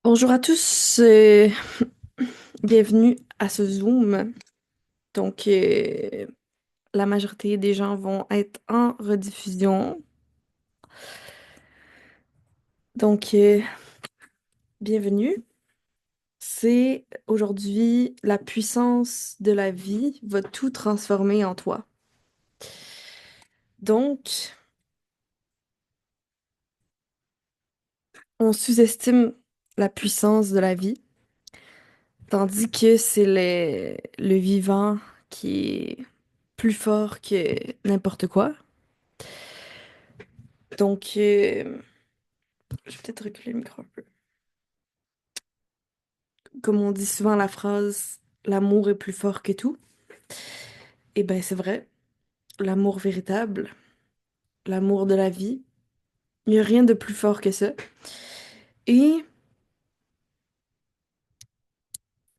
Bonjour à tous, bienvenue à ce Zoom. Donc, la majorité des gens vont être en rediffusion. Donc, bienvenue. C'est aujourd'hui la puissance de la vie va tout transformer en toi. Donc, on sous-estime la puissance de la vie, tandis que c'est le vivant qui est plus fort que n'importe quoi. Donc, je vais peut-être reculer le micro un peu. Comme on dit souvent la phrase, l'amour est plus fort que tout. Eh ben, c'est vrai. L'amour véritable, l'amour de la vie. Il n'y a rien de plus fort que ça. Et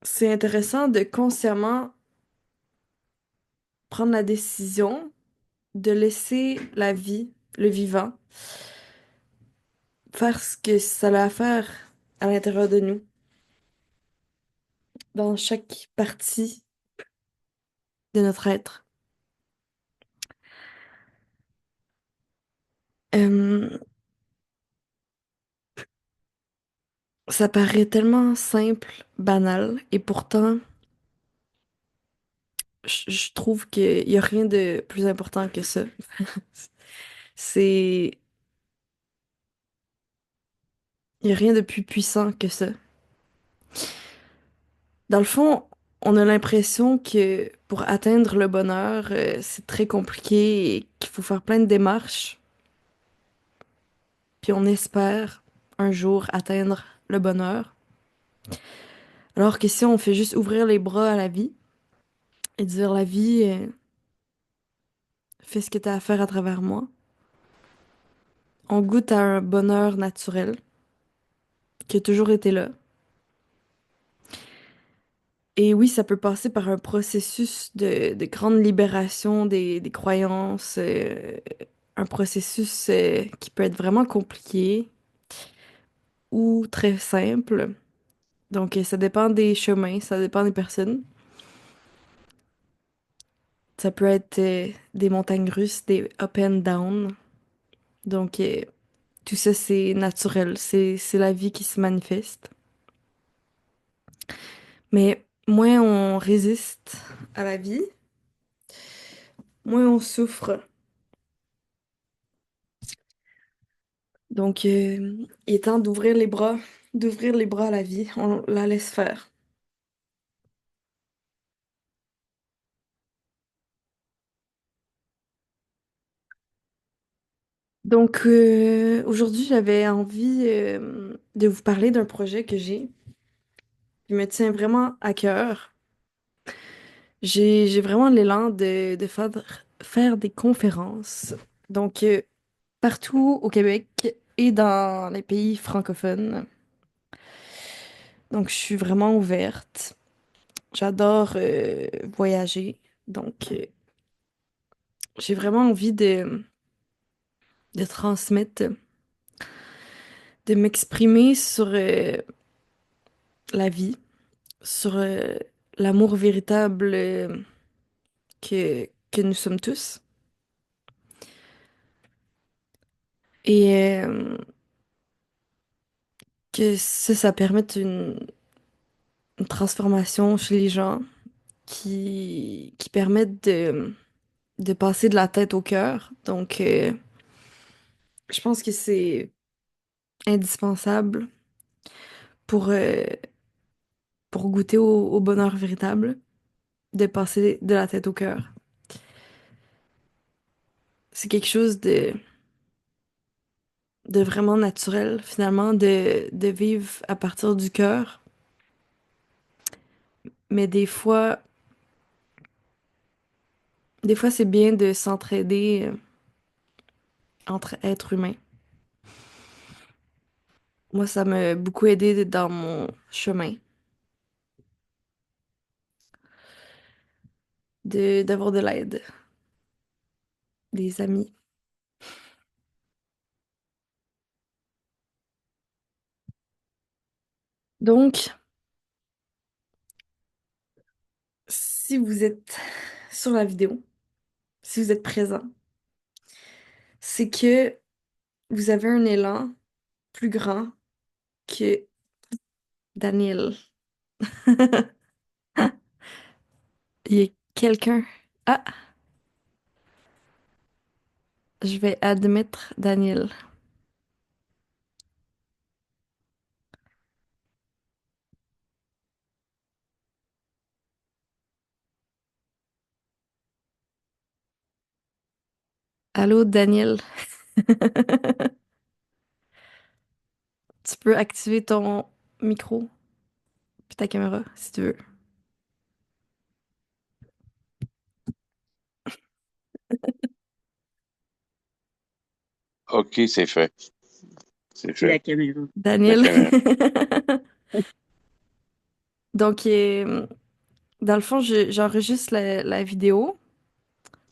c'est intéressant de consciemment prendre la décision de laisser la vie, le vivant, faire ce que ça a à faire à l'intérieur de nous, dans chaque partie de notre être. Euh, Ça paraît tellement simple, banal, et pourtant, je trouve qu'il n'y a rien de plus important que ça. C'est... Il n'y a rien de plus puissant que ça. Dans le fond, on a l'impression que pour atteindre le bonheur, c'est très compliqué et qu'il faut faire plein de démarches, puis on espère un jour atteindre le bonheur. Alors que si on fait juste ouvrir les bras à la vie et dire la vie, fais ce que tu as à faire à travers moi, on goûte à un bonheur naturel qui a toujours été là. Et oui, ça peut passer par un processus de grande libération des croyances, un processus qui peut être vraiment compliqué ou très simple. Donc, ça dépend des chemins, ça dépend des personnes. Ça peut être des montagnes russes, des up and down. Donc, tout ça, c'est naturel, c'est la vie qui se manifeste. Mais moins on résiste à la vie, moins on souffre. Donc, il est temps d'ouvrir les bras à la vie. On la laisse faire. Donc, aujourd'hui, j'avais envie de vous parler d'un projet que j'ai, qui me tient vraiment à cœur. J'ai vraiment l'élan de faire des conférences. Donc, partout au Québec et dans les pays francophones. Donc, je suis vraiment ouverte. J'adore voyager. Donc, j'ai vraiment envie de transmettre, de m'exprimer sur la vie, sur l'amour véritable que nous sommes tous. Et que ça permette une transformation chez les gens qui permettent de passer de la tête au cœur. Donc, je pense que c'est indispensable pour, euh, pour goûter au bonheur véritable, de passer de la tête au cœur. C'est quelque chose de vraiment naturel, finalement, de vivre à partir du cœur. Mais des fois, c'est bien de s'entraider entre êtres humains. Moi, ça m'a beaucoup aidé dans mon chemin d'avoir de l'aide, des amis. Donc, si vous êtes sur la vidéo, si vous êtes présent, c'est que vous avez un élan plus grand que Daniel. Il y a quelqu'un. Ah, je vais admettre Daniel. Allô, Daniel. Tu peux activer ton micro puis ta caméra si tu veux. OK, c'est fait. C'est La fait. caméra. La Daniel. caméra. Donc, dans le fond, j'enregistre la vidéo,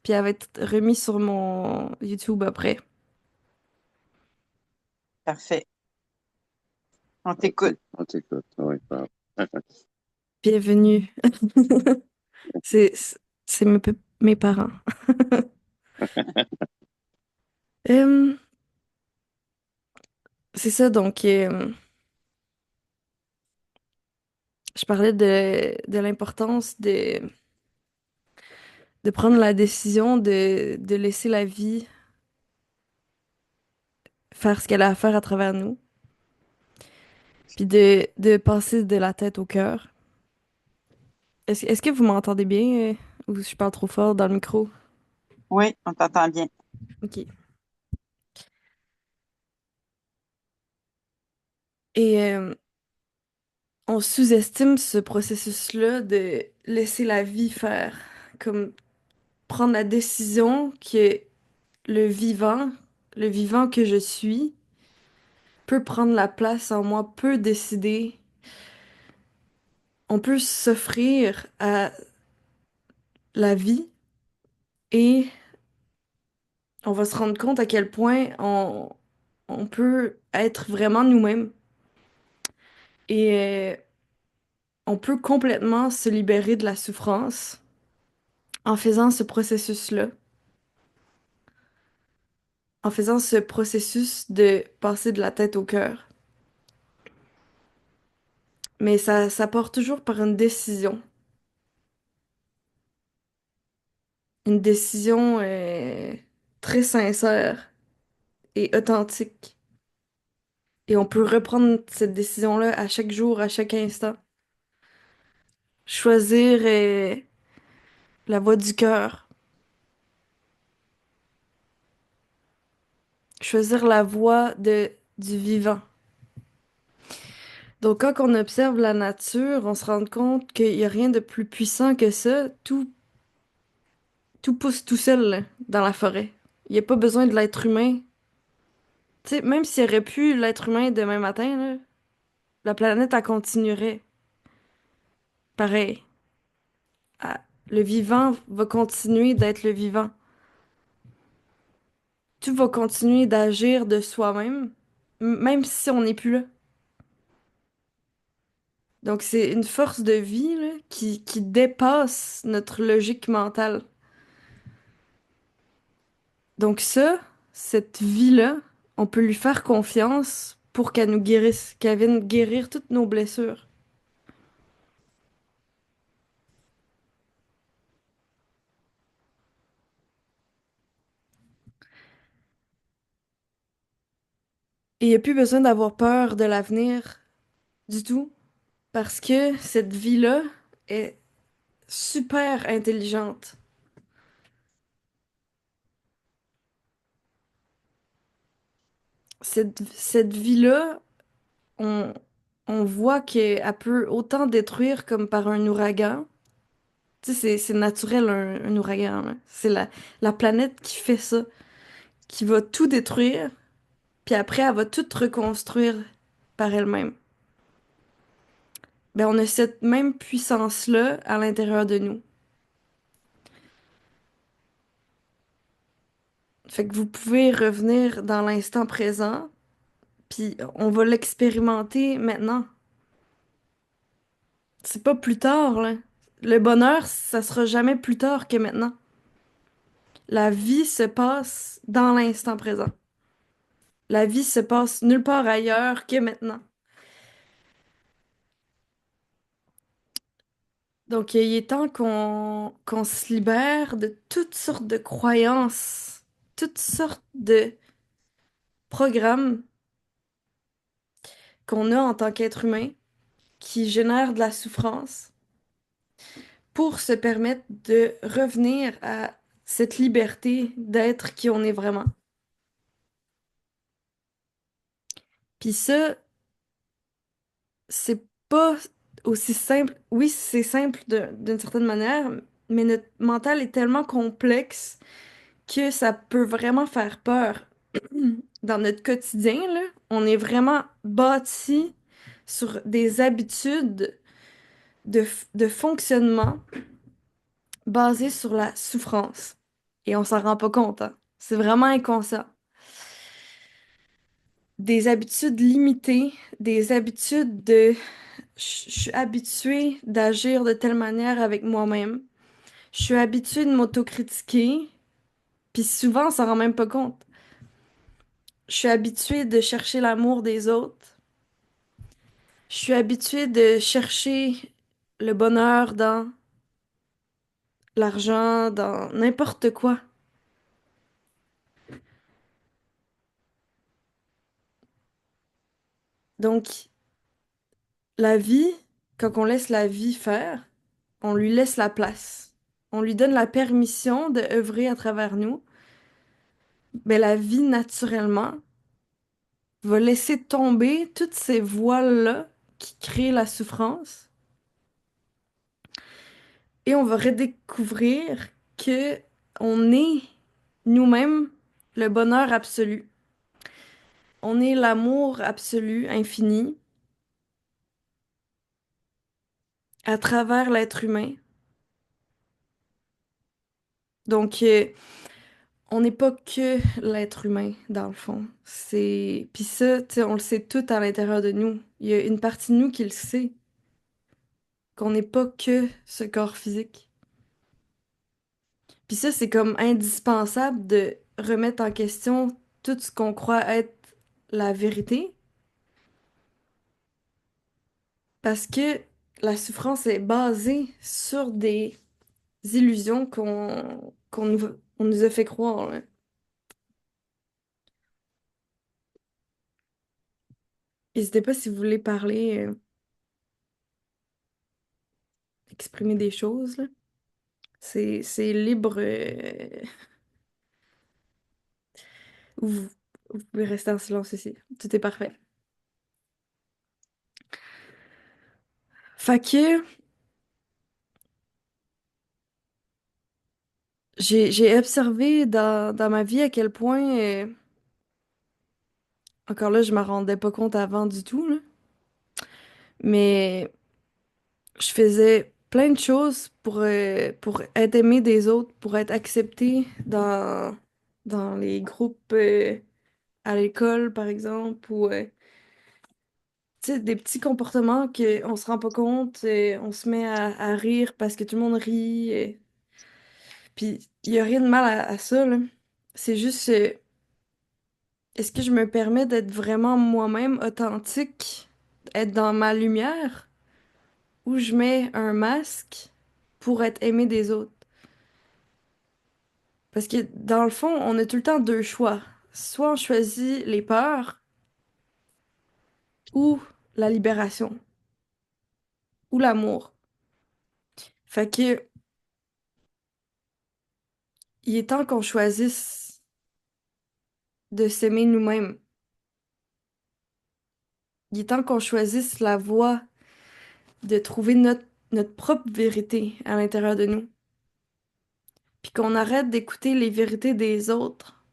puis elle va être remise sur mon YouTube après. Parfait. On t'écoute. On t'écoute. Oui, parle. Bienvenue. C'est, c'est mes parents. Euh, c'est ça, donc, je parlais de l'importance de prendre la décision de laisser la vie faire ce qu'elle a à faire à travers nous, puis de passer de la tête au cœur. Est-ce que vous m'entendez bien, ou je parle trop fort dans le micro? Oui, on t'entend bien. OK. Et on sous-estime ce processus-là de laisser la vie faire, comme prendre la décision que le vivant, le vivant que je suis, peut prendre la place en moi, peut décider. On peut s'offrir à la vie et on va se rendre compte à quel point on peut être vraiment nous-mêmes et on peut complètement se libérer de la souffrance en faisant ce processus-là, en faisant ce processus de passer de la tête au cœur. Mais ça part toujours par une décision très sincère et authentique. Et on peut reprendre cette décision-là à chaque jour, à chaque instant. Choisir la voie du cœur. Choisir la voie du vivant. Donc, quand on observe la nature, on se rend compte qu'il n'y a rien de plus puissant que ça. Tout pousse tout seul, là, dans la forêt. Il n'y a pas besoin de l'être humain. Tu sais, même s'il y aurait pu l'être humain demain matin, là, la planète, elle continuerait. Pareil. Ah, le vivant va continuer d'être le vivant. Tout va continuer d'agir de soi-même, même si on n'est plus là. Donc, c'est une force de vie, là, qui dépasse notre logique mentale. Donc ça, cette vie-là, on peut lui faire confiance pour qu'elle nous guérisse, qu'elle vienne guérir toutes nos blessures. Et il n'y a plus besoin d'avoir peur de l'avenir du tout, parce que cette vie-là est super intelligente. Cette vie-là, on, on voit qu'elle peut autant détruire comme par un ouragan. Tu sais, c'est naturel, un ouragan, là. C'est la planète qui fait ça, qui va tout détruire, puis après, elle va tout reconstruire par elle-même. Ben, on a cette même puissance-là à l'intérieur de nous. Fait que vous pouvez revenir dans l'instant présent, puis on va l'expérimenter maintenant. C'est pas plus tard, là. Le bonheur, ça sera jamais plus tard que maintenant. La vie se passe dans l'instant présent. La vie se passe nulle part ailleurs que maintenant. Donc, il est temps qu'on se libère de toutes sortes de croyances, toutes sortes de programmes qu'on a en tant qu'être humain qui génèrent de la souffrance pour se permettre de revenir à cette liberté d'être qui on est vraiment. Puis ça, c'est pas aussi simple. Oui, c'est simple d'une certaine manière, mais notre mental est tellement complexe que ça peut vraiment faire peur. Dans notre quotidien, là, on est vraiment bâti sur des habitudes de fonctionnement basées sur la souffrance. Et on s'en rend pas compte, hein. C'est vraiment inconscient. Des habitudes limitées, des habitudes de je suis habituée d'agir de telle manière avec moi-même. Je suis habituée de m'autocritiquer, puis souvent on s'en rend même pas compte. Je suis habituée de chercher l'amour des autres. Je suis habituée de chercher le bonheur dans l'argent, dans n'importe quoi. Donc, la vie, quand on laisse la vie faire, on lui laisse la place. On lui donne la permission de œuvrer à travers nous. Mais la vie, naturellement, va laisser tomber toutes ces voiles-là qui créent la souffrance et on va redécouvrir que on est nous-mêmes le bonheur absolu. On est l'amour absolu, infini, à travers l'être humain. Donc, on n'est pas que l'être humain, dans le fond. Puis ça, tu sais, on le sait tout à l'intérieur de nous. Il y a une partie de nous qui le sait, qu'on n'est pas que ce corps physique. Puis ça, c'est comme indispensable de remettre en question tout ce qu'on croit être la vérité, parce que la souffrance est basée sur des illusions qu'on nous a fait croire, là. N'hésitez pas si vous voulez parler, exprimer des choses, là. C'est libre, ou vous pouvez rester en silence ici. Tout est parfait. Fait que j'ai observé dans ma vie à quel point, encore là, je m'en rendais pas compte avant du tout, là, mais je faisais plein de choses pour être aimée des autres, pour être acceptée dans les groupes à l'école, par exemple, ou tu sais, des petits comportements qu'on se rend pas compte, on se met à rire parce que tout le monde rit. Puis il y a rien de mal à ça, là. C'est juste, est-ce que je me permets d'être vraiment moi-même, authentique, être dans ma lumière? Où je mets un masque pour être aimé des autres. Parce que dans le fond, on a tout le temps deux choix. Soit on choisit les peurs ou la libération ou l'amour. Fait que il est temps qu'on choisisse de s'aimer nous-mêmes. Il est temps qu'on choisisse la voie de trouver notre propre vérité à l'intérieur de nous. Puis qu'on arrête d'écouter les vérités des autres.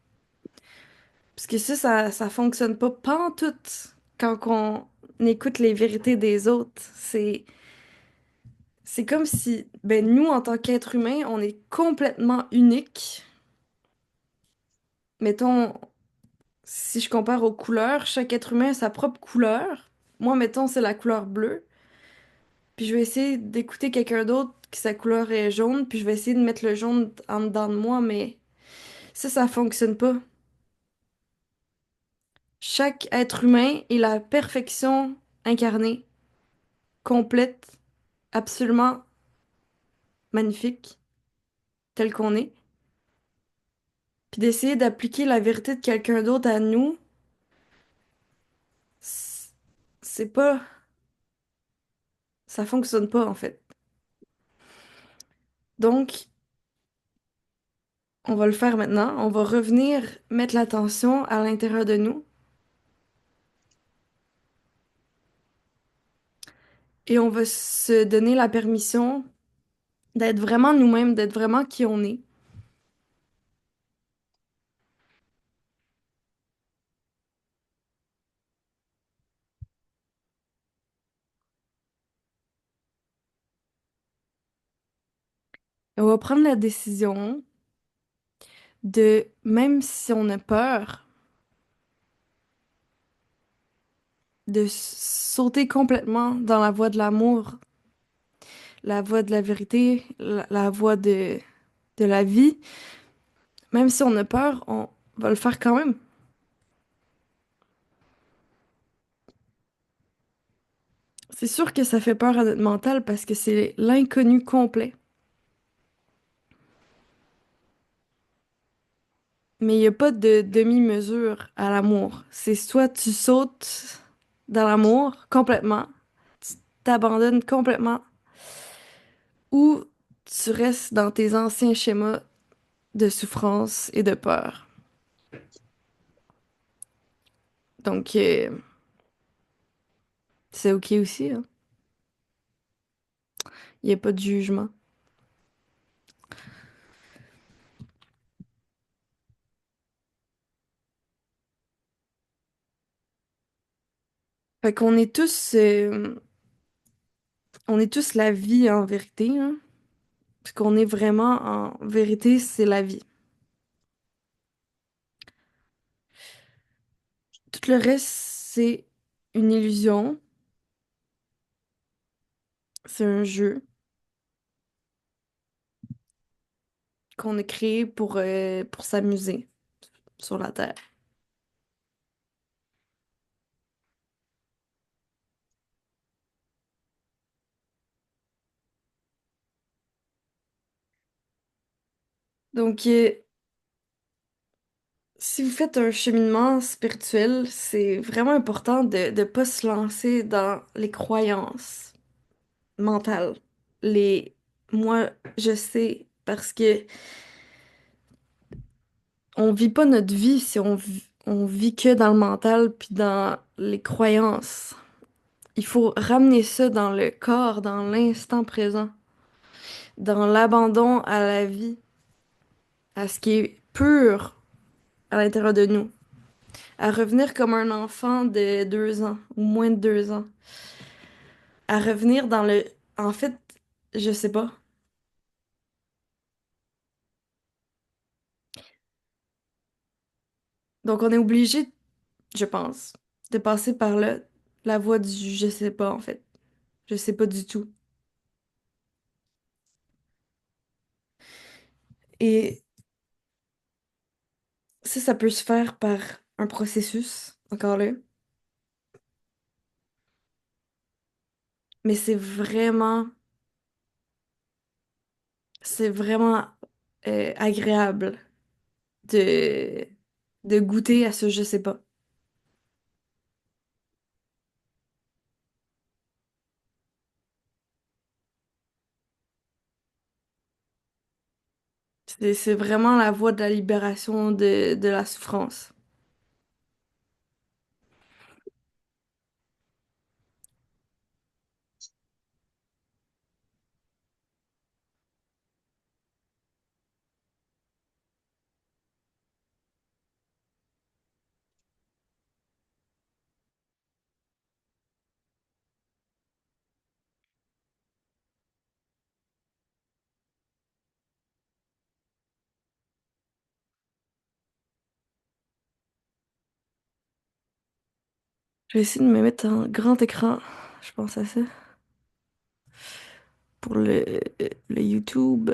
Parce que ça fonctionne pas pantoute quand on écoute les vérités des autres. C'est comme si, ben, nous, en tant qu'être humain, on est complètement unique. Mettons, si je compare aux couleurs, chaque être humain a sa propre couleur. Moi, mettons, c'est la couleur bleue. puis je vais essayer d'écouter quelqu'un d'autre qui sa couleur est jaune, puis je vais essayer de mettre le jaune en dedans de moi, mais ça fonctionne pas. Chaque être humain est la perfection incarnée, complète, absolument magnifique, tel qu'on est. Puis d'essayer d'appliquer la vérité de quelqu'un d'autre à nous, c- c'est pas, ça fonctionne pas en fait. Donc, on va le faire maintenant. On va revenir mettre l'attention à l'intérieur de nous et on va se donner la permission d'être vraiment nous-mêmes, d'être vraiment qui on est. Et on va prendre la décision de, même si on a peur, de sauter complètement dans la voie de l'amour, la voie de la vérité, la voie de la vie. Même si on a peur, on va le faire quand même. C'est sûr que ça fait peur à notre mental parce que c'est l'inconnu complet. Mais il n'y a pas de demi-mesure à l'amour. C'est soit tu sautes dans l'amour complètement, tu t'abandonnes complètement, ou tu restes dans tes anciens schémas de souffrance et de peur. Donc, c'est OK aussi, hein. Il n'y a pas de jugement. Fait qu'on est tous, on est tous la vie en vérité, hein. Ce qu'on est vraiment en vérité, c'est la vie. Tout le reste, c'est une illusion, c'est un jeu qu'on a créé pour s'amuser sur la Terre. Donc, si vous faites un cheminement spirituel, c'est vraiment important de ne pas se lancer dans les croyances mentales. Les moi, je sais, parce que on vit pas notre vie si on vit que dans le mental puis dans les croyances. Il faut ramener ça dans le corps, dans l'instant présent, dans l'abandon à la vie, à ce qui est pur à l'intérieur de nous, à revenir comme un enfant de 2 ans ou moins de 2 ans, à revenir dans le... En fait, je sais pas. Donc on est obligé, je pense, de passer par là, la voie du je sais pas en fait. Je sais pas du tout. Et ça peut se faire par un processus, encore là. Mais c'est vraiment agréable de, de goûter à ce je sais pas. C'est vraiment la voie de la libération de la souffrance. Je vais essayer de me mettre en grand écran. Je pense à ça. pour le YouTube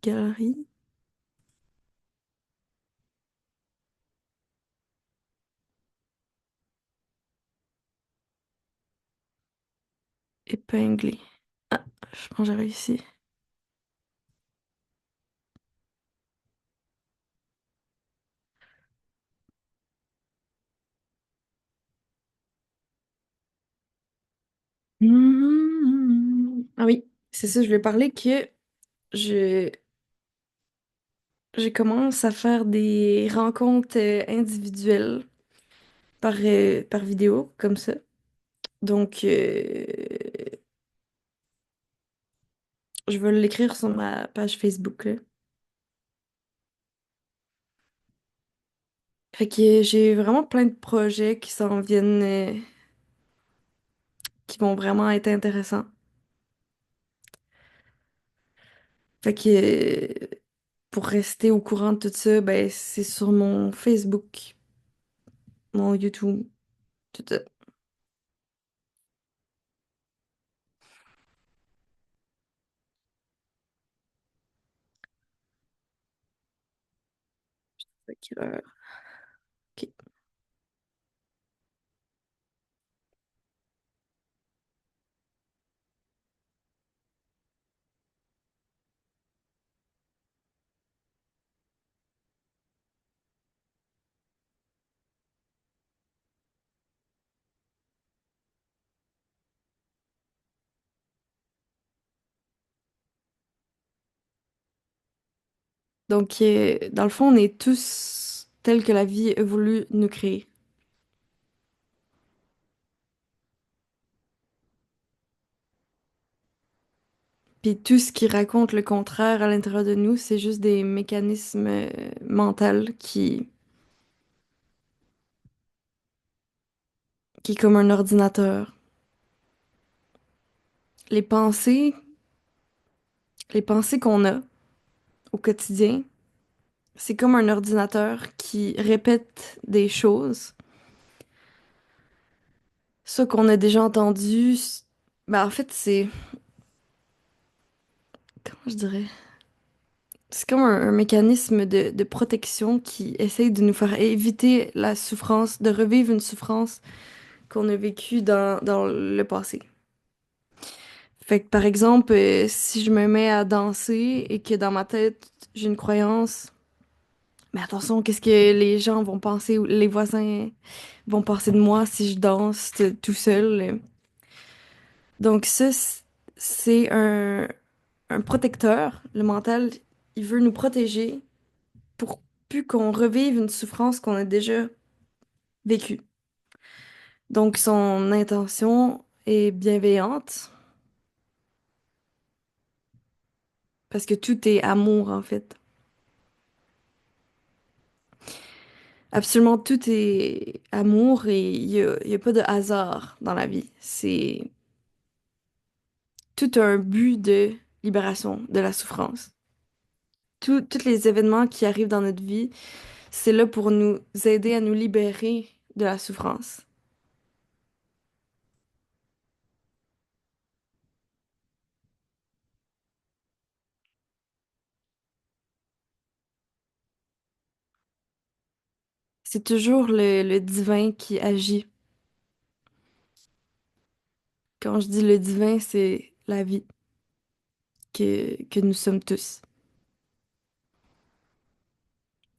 Galerie. Épinglé. Ah, je pense que j'ai réussi. Ah oui, c'est ça, je voulais parler que je, je commence à faire des rencontres individuelles par vidéo, comme ça. Donc, je vais l'écrire sur ma page Facebook, là. Fait que j'ai vraiment plein de projets qui s'en viennent, qui vont vraiment être intéressants. Fait que pour rester au courant de tout ça, ben c'est sur mon Facebook, mon YouTube, tout ça. Fait que, ok. Donc, dans le fond, on est tous tels que la vie a voulu nous créer. Puis tout ce qui raconte le contraire à l'intérieur de nous, c'est juste des mécanismes mentaux qui est comme un ordinateur. Les pensées, les pensées qu'on a au quotidien, c'est comme un ordinateur qui répète des choses, ça qu'on a déjà entendu. Ben, en fait, c'est, comment je dirais? C'est comme un mécanisme de protection qui essaye de nous faire éviter la souffrance, de revivre une souffrance qu'on a vécue dans le passé. Fait que par exemple, si je me mets à danser et que dans ma tête, j'ai une croyance, mais attention, qu'est-ce que les gens vont penser ou les voisins vont penser de moi si je danse tout seul. Donc ça, c'est un protecteur. Le mental, il veut nous protéger pour plus qu'on revive une souffrance qu'on a déjà vécue. Donc son intention est bienveillante parce que tout est amour en fait. Absolument tout est amour et il y a pas de hasard dans la vie. C'est tout un but de libération de la souffrance. Tous les événements qui arrivent dans notre vie, c'est là pour nous aider à nous libérer de la souffrance. C'est toujours le divin qui agit. Quand je dis le divin, c'est la vie que nous sommes tous.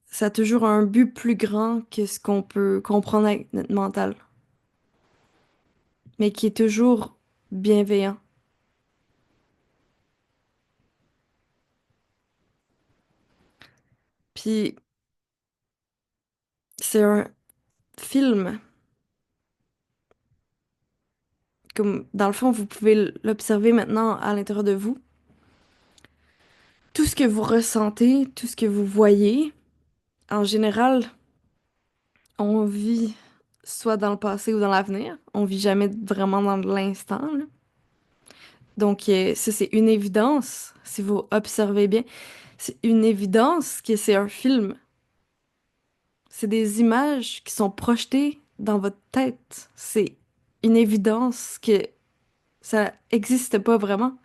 Ça a toujours un but plus grand que ce qu'on peut comprendre avec notre mental, mais qui est toujours bienveillant. Puis c'est un film, comme dans le fond, vous pouvez l'observer maintenant à l'intérieur de vous. Tout ce que vous ressentez, tout ce que vous voyez, en général, on vit soit dans le passé ou dans l'avenir. On vit jamais vraiment dans l'instant, là. Donc, ça, c'est une évidence, si vous observez bien. C'est une évidence que c'est un film. C'est des images qui sont projetées dans votre tête. C'est une évidence que Ça existe pas vraiment.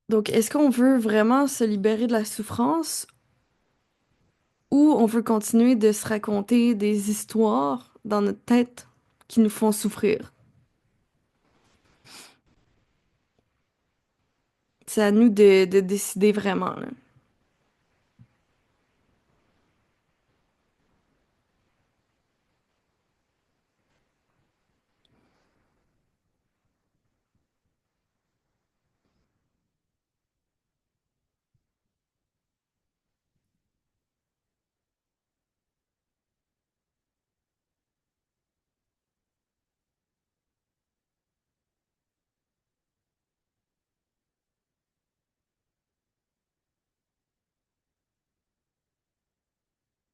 Donc, est-ce qu'on veut vraiment se libérer de la souffrance ou on veut continuer de se raconter des histoires dans notre tête qui nous font souffrir? C'est à nous de décider vraiment, là.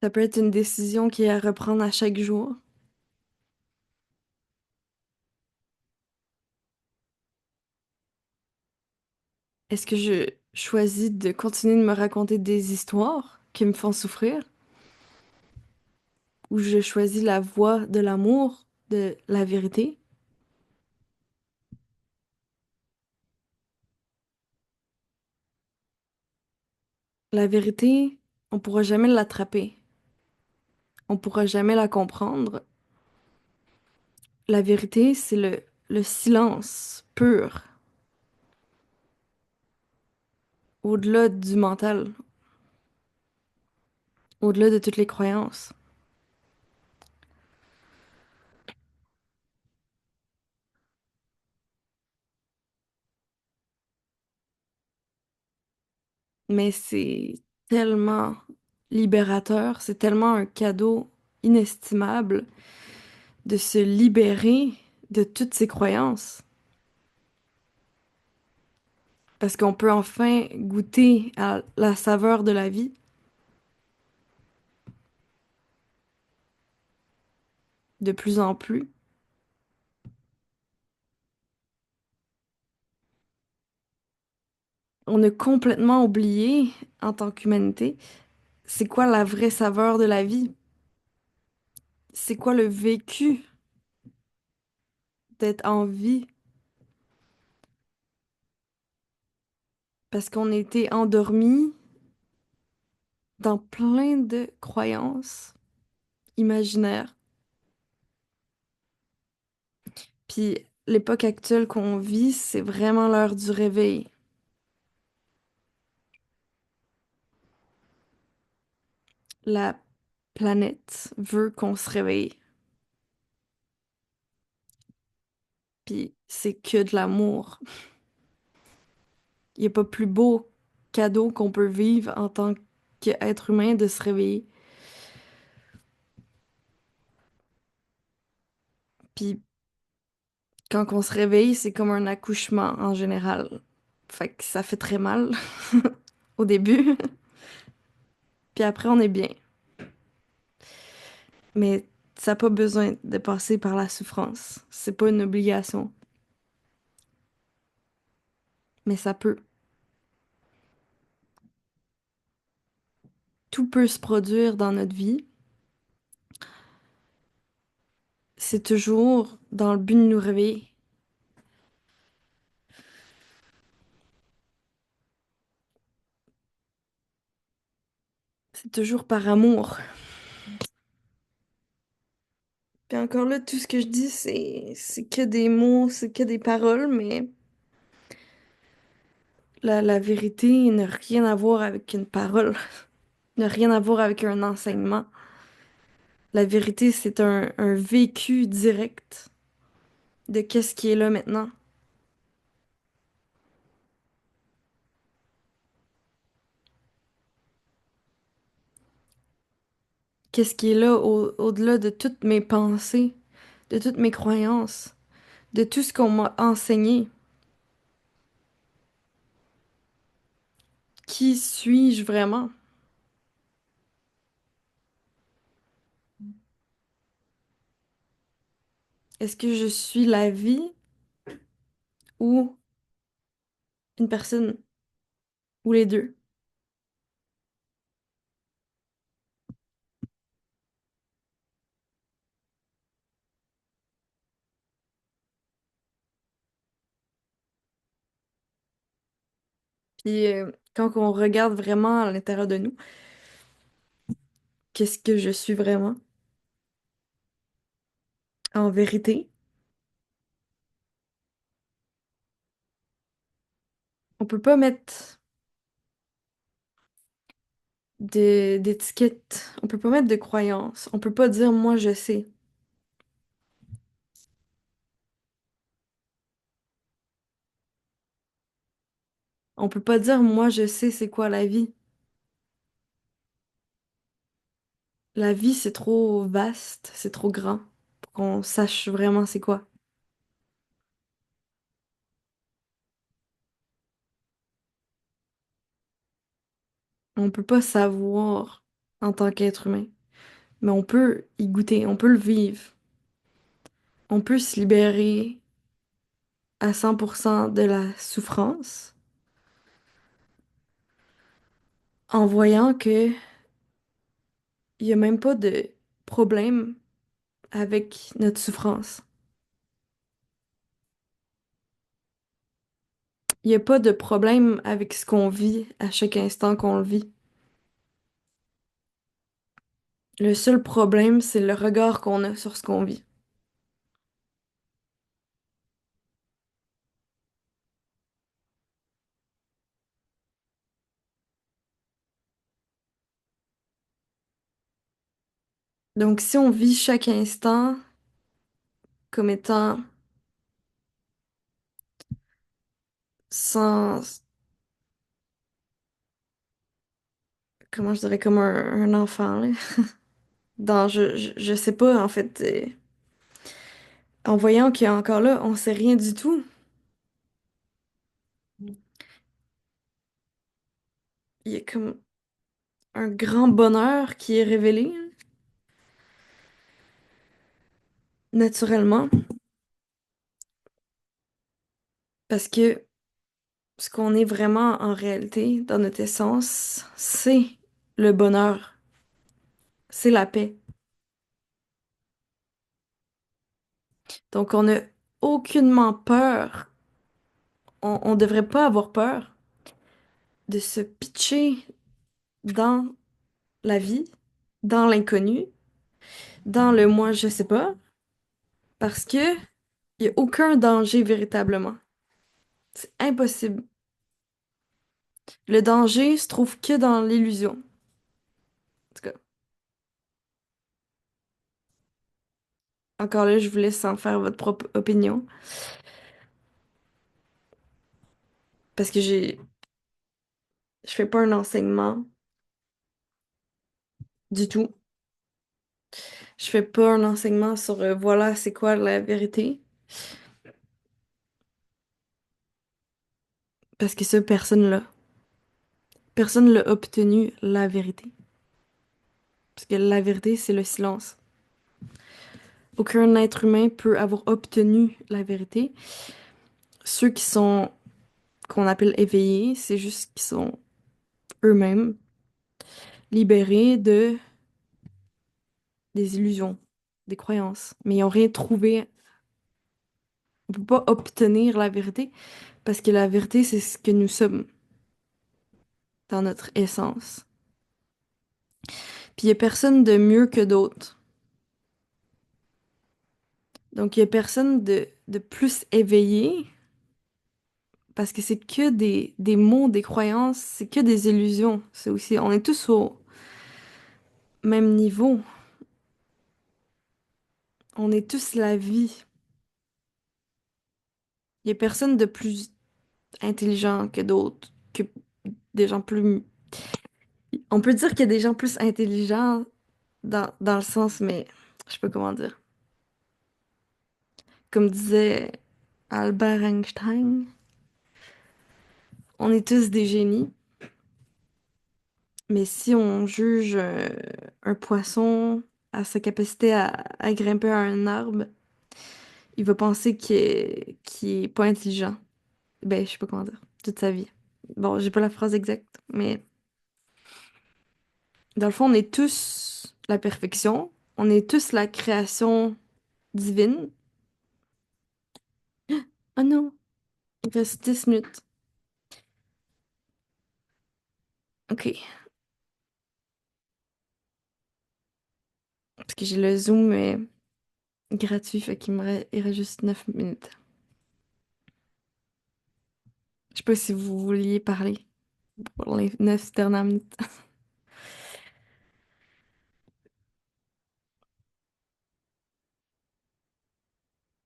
Ça peut être une décision qui est à reprendre à chaque jour. Est-ce que je choisis de continuer de me raconter des histoires qui me font souffrir ou je choisis la voie de l'amour, de la vérité? La vérité, on pourra jamais l'attraper. On pourra jamais la comprendre. La vérité, c'est le silence pur, au-delà du mental, au-delà de toutes les croyances. Mais c'est tellement libérateur, c'est tellement un cadeau inestimable de se libérer de toutes ces croyances. Parce qu'on peut enfin goûter à la saveur de la vie de plus en plus. On a complètement oublié, en tant qu'humanité, c'est quoi la vraie saveur de la vie? C'est quoi le vécu d'être en vie? Parce qu'on a été endormi dans plein de croyances imaginaires. Puis l'époque actuelle qu'on vit, c'est vraiment l'heure du réveil. La planète veut qu'on se réveille. Puis c'est que de l'amour. Il n'y a pas plus beau cadeau qu'on peut vivre en tant qu'être humain de se réveiller. Puis quand on se réveille, c'est comme un accouchement en général. Fait que ça fait très mal au début, puis après on est bien. Mais ça n'a pas besoin de passer par la souffrance. C'est pas une obligation, mais ça peut. Tout peut se produire dans notre vie. C'est toujours dans le but de nous réveiller. C'est toujours par amour. Puis encore là, tout ce que je dis, c'est que des mots, c'est que des paroles, mais la vérité n'a rien à voir avec une parole, n'a rien à voir avec un enseignement. La vérité, c'est un vécu direct de qu'est-ce qui est là maintenant. Qu'est-ce qui est là au-delà de toutes mes pensées, de toutes mes croyances, de tout ce qu'on m'a enseigné. Qui suis-je vraiment? Est-ce que je suis la vie ou une personne, ou les deux. Puis quand on regarde vraiment à l'intérieur de nous, qu'est-ce que je suis vraiment en vérité? On peut pas mettre d'étiquette, on peut pas mettre de croyance, on peut pas dire moi je sais. On peut pas dire moi je sais c'est quoi la vie. La vie c'est trop vaste, c'est trop grand pour qu'on sache vraiment c'est quoi. On peut pas savoir en tant qu'être humain, mais on peut y goûter, on peut le vivre. On peut se libérer à 100% de la souffrance en voyant que il y a même pas de problème avec notre souffrance. Il n'y a pas de problème avec ce qu'on vit à chaque instant qu'on le vit. Le seul problème, c'est le regard qu'on a sur ce qu'on vit. Donc, si on vit chaque instant comme étant sans, comment je dirais, comme un enfant, là, je sais pas, en fait, en voyant qu'il y a encore là, on sait rien du tout. Il y a comme un grand bonheur qui est révélé, hein, naturellement, parce que ce qu'on est vraiment en réalité, dans notre essence, c'est le bonheur, c'est la paix. Donc, on n'a aucunement peur, on devrait pas avoir peur de se pitcher dans la vie, dans l'inconnu, dans le moi je sais pas, parce que il y a aucun danger véritablement. C'est impossible. Le danger se trouve que dans l'illusion. En tout cas, encore là, je vous laisse en faire votre propre opinion, parce que je fais pas un enseignement du tout. Je fais pas un enseignement sur voilà c'est quoi la vérité, parce que ça, personne l'a obtenu la vérité. Parce que la vérité, c'est le silence. Aucun être humain peut avoir obtenu la vérité. Ceux qui sont, qu'on appelle éveillés, c'est juste qu'ils sont eux-mêmes libérés de des illusions, des croyances. Mais ils n'ont rien trouvé. On peut pas obtenir la vérité parce que la vérité, c'est ce que nous sommes dans notre essence. Puis il n'y a personne de mieux que d'autres. Donc il n'y a personne de plus éveillé parce que c'est que des mots, des croyances, c'est que des illusions. C'est aussi, on est tous au même niveau. On est tous la vie. Il y a personne de plus intelligent que d'autres, que des gens plus... On peut dire qu'il y a des gens plus intelligents dans le sens, mais je sais pas comment dire. Comme disait Albert Einstein, on est tous des génies, mais si on juge un poisson à sa capacité à grimper à un arbre, il va penser qu'il est pas intelligent. Ben, je sais pas comment dire. Toute sa vie. Bon, j'ai pas la phrase exacte, mais dans le fond, on est tous la perfection. On est tous la création divine. Ah non, il reste 10 minutes. OK. Parce que j'ai le Zoom gratuit, fait il reste juste 9 minutes. Je sais pas si vous vouliez parler pour les 9 dernières minutes.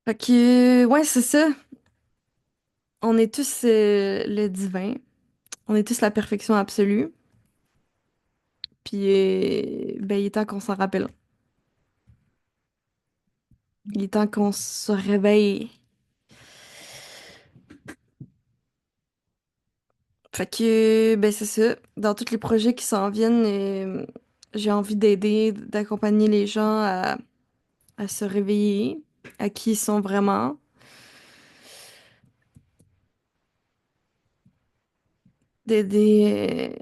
Fait que, ouais, c'est ça. On est tous le divin. On est tous la perfection absolue. Puis, ben, il est temps qu'on s'en rappelle. Il est temps qu'on se réveille. Fait que, ben, c'est ça. Dans tous les projets qui s'en viennent, j'ai envie d'aider, d'accompagner les gens à se réveiller, à qui ils sont vraiment, d'aider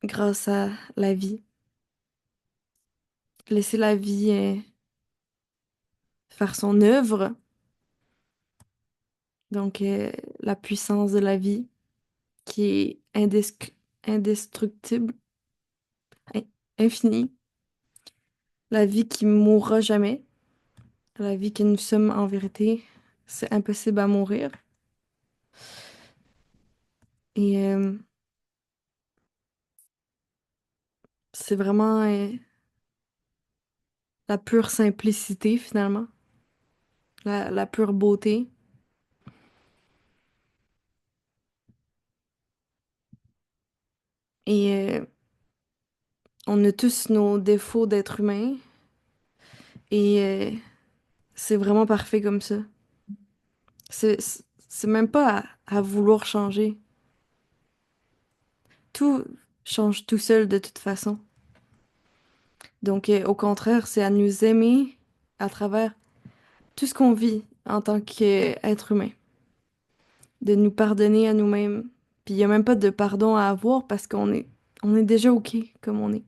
grâce à la vie. Laisser la vie faire son œuvre. Donc, la puissance de la vie qui est indestructible, in- infinie. La vie qui mourra jamais. La vie que nous sommes en vérité, c'est impossible à mourir. Et c'est vraiment la pure simplicité finalement, la pure beauté. Et on a tous nos défauts d'être humain. Et c'est vraiment parfait comme ça. C'est même pas à vouloir changer. Tout change tout seul de toute façon. Donc, au contraire, c'est à nous aimer à travers tout ce qu'on vit en tant qu'être humain, de nous pardonner à nous-mêmes. Puis il n'y a même pas de pardon à avoir parce on est déjà OK comme on est.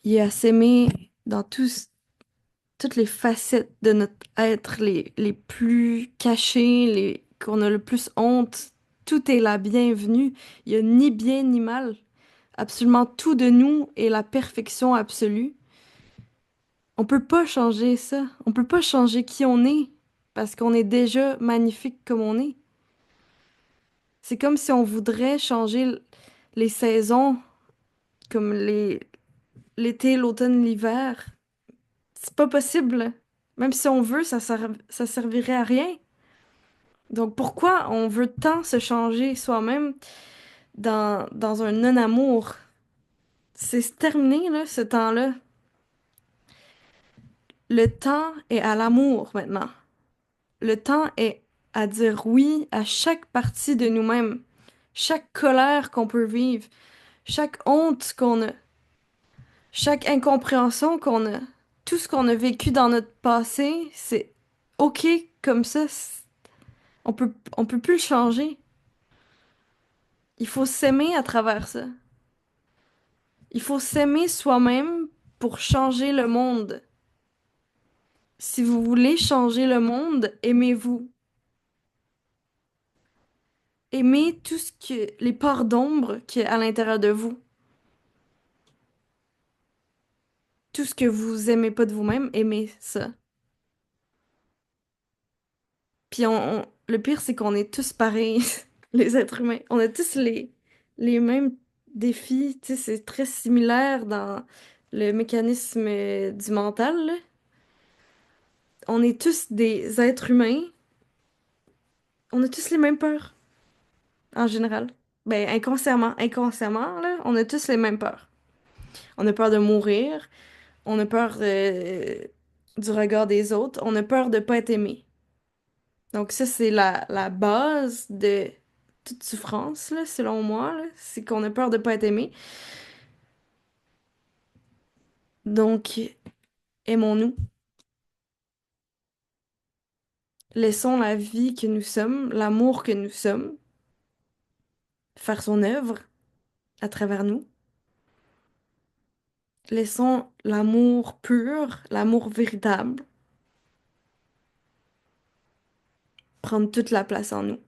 Il y a à s'aimer dans toutes les facettes de notre être, les plus cachées, qu'on a le plus honte. Tout est la bienvenue. Il n'y a ni bien ni mal. Absolument tout de nous est la perfection absolue. On peut pas changer ça. On peut pas changer qui on est parce qu'on est déjà magnifique comme on est. C'est comme si on voudrait changer les saisons, comme l'été, l'automne, l'hiver. C'est pas possible. Même si on veut, ça servirait à rien. Donc pourquoi on veut tant se changer soi-même dans un non-amour? C'est terminé, là, ce temps-là. Le temps est à l'amour maintenant. Le temps est à dire oui à chaque partie de nous-mêmes, chaque colère qu'on peut vivre, chaque honte qu'on a, chaque incompréhension qu'on a, tout ce qu'on a vécu dans notre passé, c'est OK comme ça. On peut plus le changer. Il faut s'aimer à travers ça. Il faut s'aimer soi-même pour changer le monde. Si vous voulez changer le monde, aimez-vous. Aimez tout ce que, les parts d'ombre qu'il y a à l'intérieur de vous. Tout ce que vous aimez pas de vous-même, aimez ça. Puis le pire, c'est qu'on est tous pareils, les êtres humains. On a tous les mêmes défis. Tu sais, c'est très similaire dans le mécanisme du mental, là. On est tous des êtres humains. On a tous les mêmes peurs, en général. Ben, inconsciemment, là, on a tous les mêmes peurs. On a peur de mourir. On a peur du regard des autres. On a peur de pas être aimé. Donc ça, c'est la base de toute souffrance, là, selon moi, là. C'est qu'on a peur de pas être aimé. Donc, aimons-nous. Laissons la vie que nous sommes, l'amour que nous sommes, faire son œuvre à travers nous. Laissons l'amour pur, l'amour véritable, prendre toute la place en nous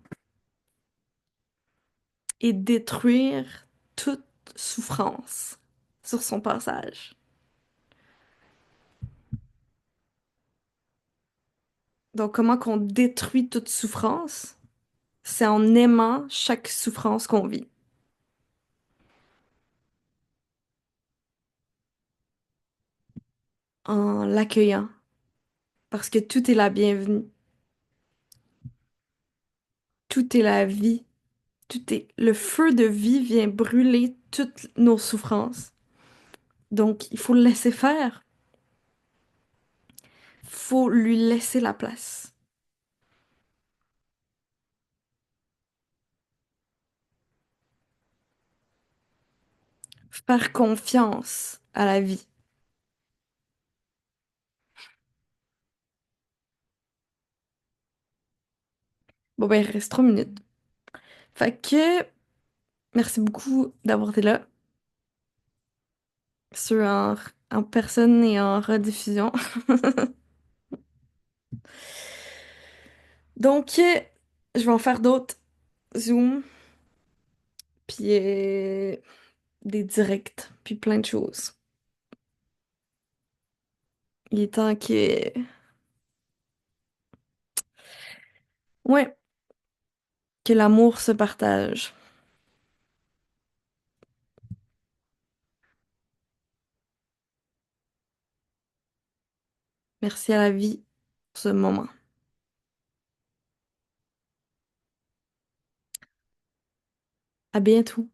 et détruire toute souffrance sur son passage. Donc, comment qu'on détruit toute souffrance? C'est en aimant chaque souffrance qu'on vit, en l'accueillant, parce que tout est la bienvenue, tout est la vie, tout est... Le feu de vie vient brûler toutes nos souffrances. Donc, il faut le laisser faire. Faut lui laisser la place. Faire confiance à la vie. Bon, ben, il reste 3 minutes. Fait que, merci beaucoup d'avoir été là, sur en personne et en rediffusion. Donc, je vais en faire d'autres. Zoom, puis des directs, puis plein de choses. Il est temps ouais, que l'amour se partage. Merci à la vie pour ce moment. À bientôt.